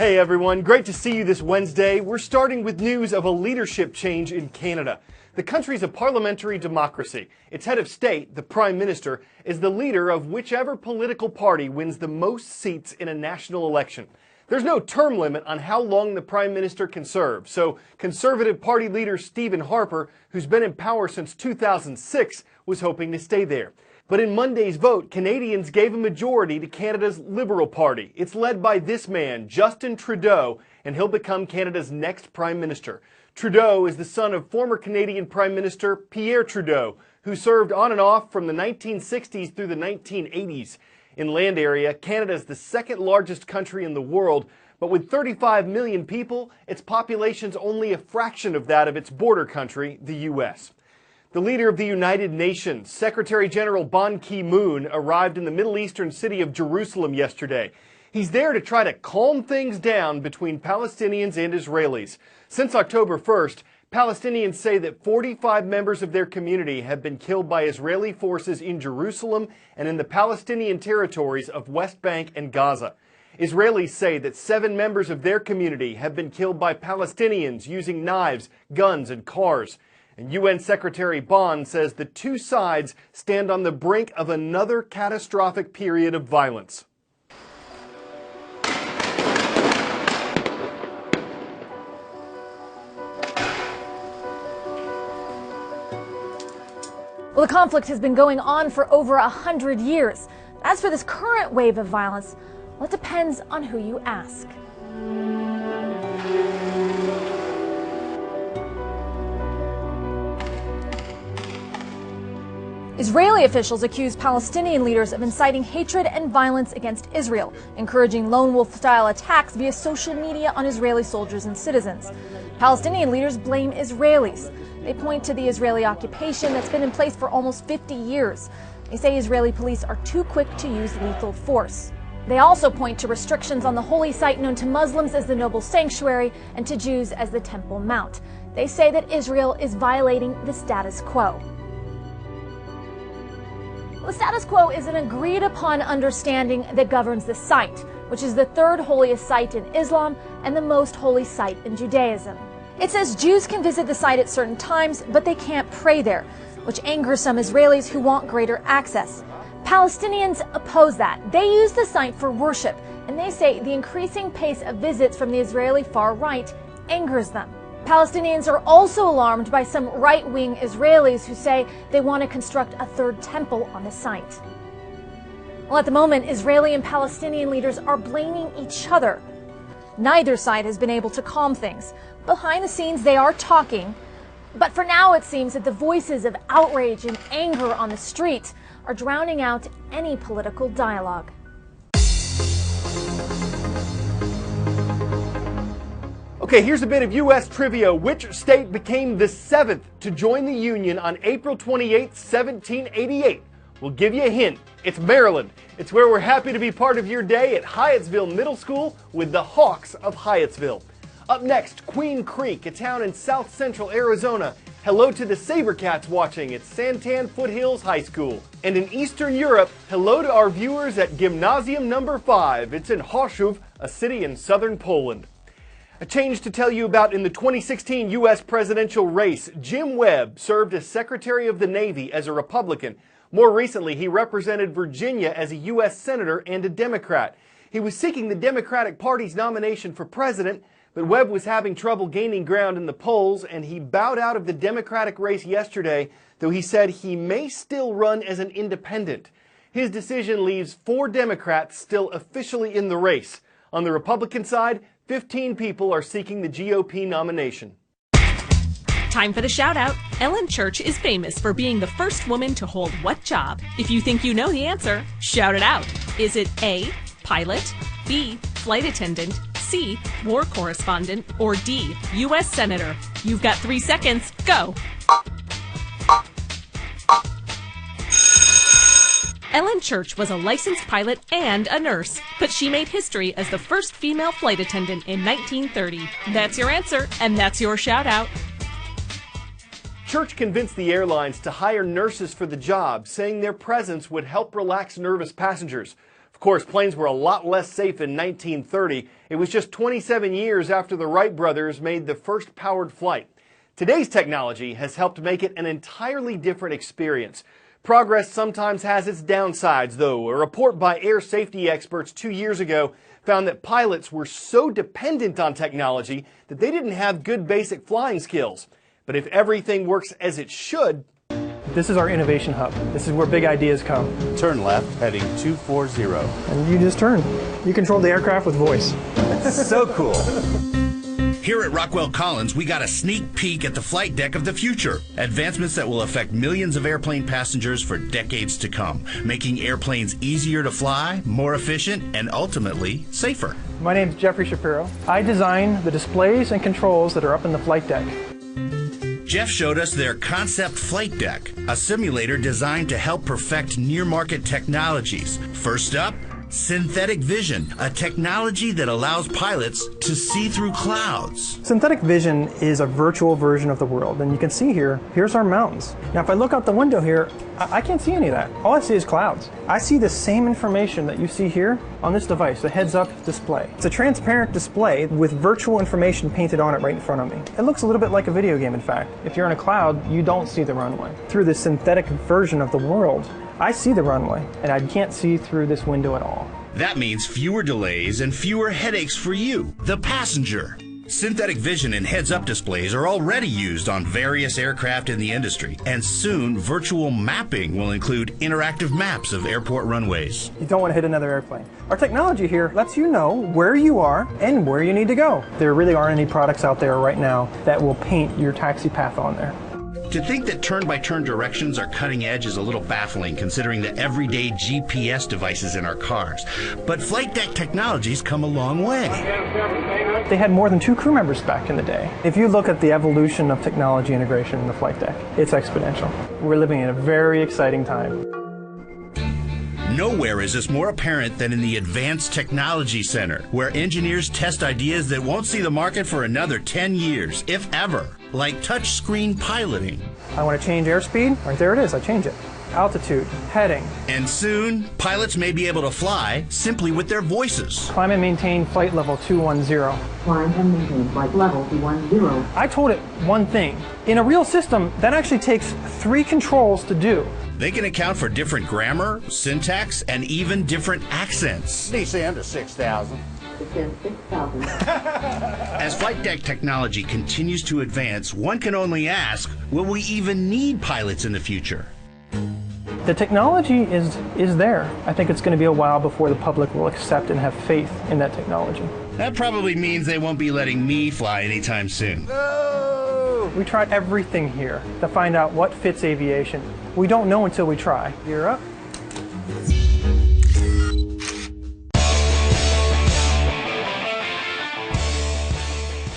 Hey everyone, great to see you this Wednesday. We're starting with news of a leadership change in Canada. The country's a parliamentary democracy. Its head of state, the Prime Minister, is the leader of whichever political party wins the most seats in a national election. There's no term limit on how long the Prime Minister can serve, so Conservative Party leader Stephen Harper, who's been in power since 2006, was hoping to stay there. But in Monday's vote, Canadians gave a majority to Canada's Liberal Party. It's led by this man, Justin Trudeau, and he'll become Canada's next Prime Minister. Trudeau is the son of former Canadian Prime Minister Pierre Trudeau, who served on and off from the 1960s through the 1980s. In land area, Canada is the second largest country in the world, but with 35 million people, its population's only a fraction of that of its border country, the U.S. The leader of the United Nations, Secretary General Ban Ki-moon, arrived in the Middle Eastern city of Jerusalem yesterday. He's there to try to calm things down between Palestinians and Israelis. Since October 1st, Palestinians say that 45 members of their community have been killed by Israeli forces in Jerusalem and in the Palestinian territories of West Bank and Gaza. Israelis say that 7 members of their community have been killed by Palestinians using knives, guns, and cars. And UN Secretary Ban says the two sides stand on the brink of another catastrophic period of violence. Well, the conflict has been going on for over 100 years. As for this current wave of violence, well, it depends on who you ask. Israeli officials accuse Palestinian leaders of inciting hatred and violence against Israel, encouraging lone wolf-style attacks via social media on Israeli soldiers and citizens. Palestinian leaders blame Israelis. They point to the Israeli occupation that's been in place for almost 50 years. They say Israeli police are too quick to use lethal force. They also point to restrictions on the holy site known to Muslims as the Noble Sanctuary and to Jews as the Temple Mount. They say that Israel is violating the status quo. The status quo is an agreed-upon understanding that governs the site, which is the third holiest site in Islam and the most holy site in Judaism. It says Jews can visit the site at certain times, but they can't pray there, which angers some Israelis who want greater access. Palestinians oppose that. They use the site for worship, and they say the increasing pace of visits from the Israeli far right angers them. Palestinians are also alarmed by some right-wing Israelis who say they want to construct a third temple on the site. Well, at the moment, Israeli and Palestinian leaders are blaming each other. Neither side has been able to calm things. Behind the scenes, they are talking. But for now, it seems that the voices of outrage and anger on the street are drowning out any political dialogue. Okay, here's a bit of U.S. trivia. Which state became the 7th to join the Union on April 28, 1788? We'll give you a hint. It's Maryland. It's where we're happy to be part of your day at Hyattsville Middle School with the Hawks of Hyattsville. Up next, Queen Creek, a town in south central Arizona. Hello to the Sabercats watching at Santan Foothills High School. And in Eastern Europe, hello to our viewers at Gymnasium number 5. It's in Chorzów, a city in southern Poland. A change to tell you about in the 2016 U.S. presidential race. Jim Webb served as Secretary of the Navy as a Republican. More recently, he represented Virginia as a U.S. Senator and a Democrat. He was seeking the Democratic Party's nomination for president, but Webb was having trouble gaining ground in the polls, and he bowed out of the Democratic race yesterday, though he said he may still run as an independent. His decision leaves 4 Democrats still officially in the race. On the Republican side, 15 people are seeking the GOP nomination. Time for the shout out. Ellen Church is famous for being the first woman to hold what job? If you think you know the answer, shout it out. Is it A, pilot, B, flight attendant, C, war correspondent, or D, U.S. Senator? You've got 3 seconds. Go. Ellen Church was a licensed pilot and a nurse, but she made history as the first female flight attendant in 1930. That's your answer, and that's your shout out. Church convinced the airlines to hire nurses for the job, saying their presence would help relax nervous passengers. Of course, planes were a lot less safe in 1930, It was just 27 years after the Wright brothers made the first powered flight. Today's technology has helped make it an entirely different experience. Progress sometimes has its downsides, though. A report by air safety experts 2 years ago found that pilots were so dependent on technology that they didn't have good basic flying skills. But if everything works as it should... This is our innovation hub. This is where big ideas come. Turn left, heading 240. And you just turn. You control the aircraft with voice. So cool. Here at Rockwell Collins, we got a sneak peek at the flight deck of the future. Advancements that will affect millions of airplane passengers for decades to come, making airplanes easier to fly, more efficient, and ultimately safer. My name's Jeffrey Shapiro. I design the displays and controls that are up in the flight deck. Jeff showed us their concept flight deck, a simulator designed to help perfect near-market technologies. First up, synthetic vision, a technology that allows pilots to see through clouds. Synthetic vision is a virtual version of the world, and you can see here's our mountains. Now if I look out the window here, I can't see any of that. All I see is clouds. I see the same information that you see here on this device, the heads-up display. It's a transparent display with virtual information painted on it right in front of me. It looks a little bit like a video game, in fact. If you're in a cloud, you don't see the runway. Through this synthetic version of the world, I see the runway, and I can't see through this window at all. That means fewer delays and fewer headaches for you, the passenger. Synthetic vision and heads-up displays are already used on various aircraft in the industry, and soon virtual mapping will include interactive maps of airport runways. You don't want to hit another airplane. Our technology here lets you know where you are and where you need to go. There really aren't any products out there right now that will paint your taxi path on there. To think that turn-by-turn directions are cutting edge is a little baffling considering the everyday GPS devices in our cars. But flight deck technology's come a long way. They had more than 2 crew members back in the day. If you look at the evolution of technology integration in the flight deck, it's exponential. We're living in a very exciting time. Nowhere is this more apparent than in the Advanced Technology Center, where engineers test ideas that won't see the market for another 10 years, if ever, like touchscreen piloting. I want to change airspeed. Right there it is, I change it. Altitude, heading. And soon, pilots may be able to fly simply with their voices. Climb and maintain flight level 210. Climb and maintain flight level 210. I told it one thing. In a real system, that actually takes 3 controls to do. They can account for different grammar, syntax, and even different accents. Descend to 6,000. Descend 6,000. As flight deck technology continues to advance, one can only ask, will we even need pilots in the future? The technology is there. I think it's going to be a while before the public will accept and have faith in that technology. That probably means they won't be letting me fly anytime soon. We tried everything here to find out what fits aviation. We don't know until we try. You're up.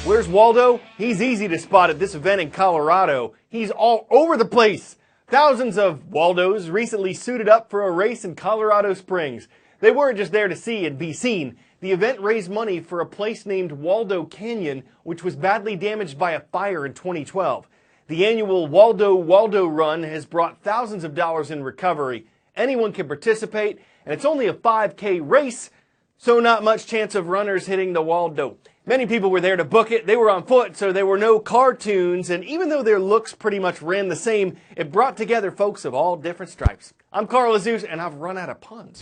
Where's Waldo? He's easy to spot at this event in Colorado. He's all over the place. Thousands of Waldos recently suited up for a race in Colorado Springs. They weren't just there to see and be seen. The event raised money for a place named Waldo Canyon, which was badly damaged by a fire in 2012. The annual Waldo Run has brought thousands of dollars in recovery. Anyone can participate, and it's only a 5K race, so not much chance of runners hitting the Waldo. Many people were there to book it. They were on foot, so there were no cartoons, and even though their looks pretty much ran the same, it brought together folks of all different stripes. I'm Carl Azus, and I've run out of puns.